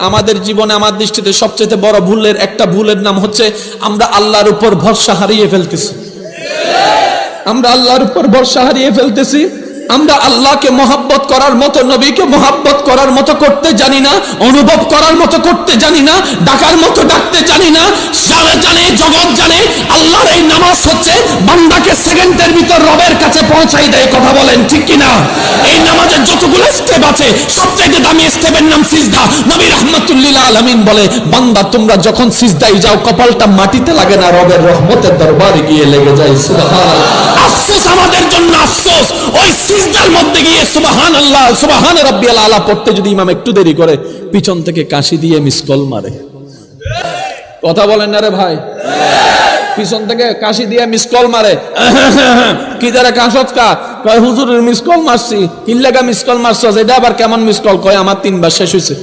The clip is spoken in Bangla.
আমাদের জীবনে আমার দৃষ্টিতে সবচেয়ে বড় ভুলের একটা ভুলের নাম হচ্ছে আমরা আল্লাহর উপর ভরসা হারিয়ে ফেলতেছি। আমরা আল্লাহর উপর ভরসা হারিয়ে ফেলতেছি। আমরা আল্লাহকে মহব্বত করার মতো, নবীকে মহব্বত করার মতো করতে জানি না, অনুভব করার মতো করতে জানি না, ডাকার মতো ডাকতে জানি না। সারা জানে, জগৎ জানে আল্লাহর এই নামাজ হচ্ছে বান্দাকে সেকেন্ডের ভিতর রবের কাছে পৌঁছাই দেয়। কথা বলেন ঠিক কিনা? এই নামাজের যতগুলো স্টেপ আছে সবচেয়ে দামি স্টেপের নাম সিজদা। নবী রাহমাতুল লিল আলামিন বলে, বান্দা তোমরা যখন সিজদায় যাও কপালটা মাটিতে লাগে না, রবের রহমতের দরবারে গিয়ে লেগে যায়। সুবহানাল্লাহ। আফসোস আমাদের জন্য, আফসোস ওই সিজদার মধ্যে গিয়ে সুবহানাল্লাহ সুবহান রাব্বিয়াল আলা পড়তে যদি ইমাম একটু দেরি করে পিছন থেকে কাশি দিয়ে মিসকল মারে। কথা বলেন না রে ভাই? পিছন থেকে কাশি দিয়ে মিসকল মারে। কি যারা কাশত কা কয় হুজুরের মিসকল মারছি। কিল্লাগা মিসকল মারছস? এটা আবার কেমন মিসকল? কয় আমার 3 বার শেষ হইছে।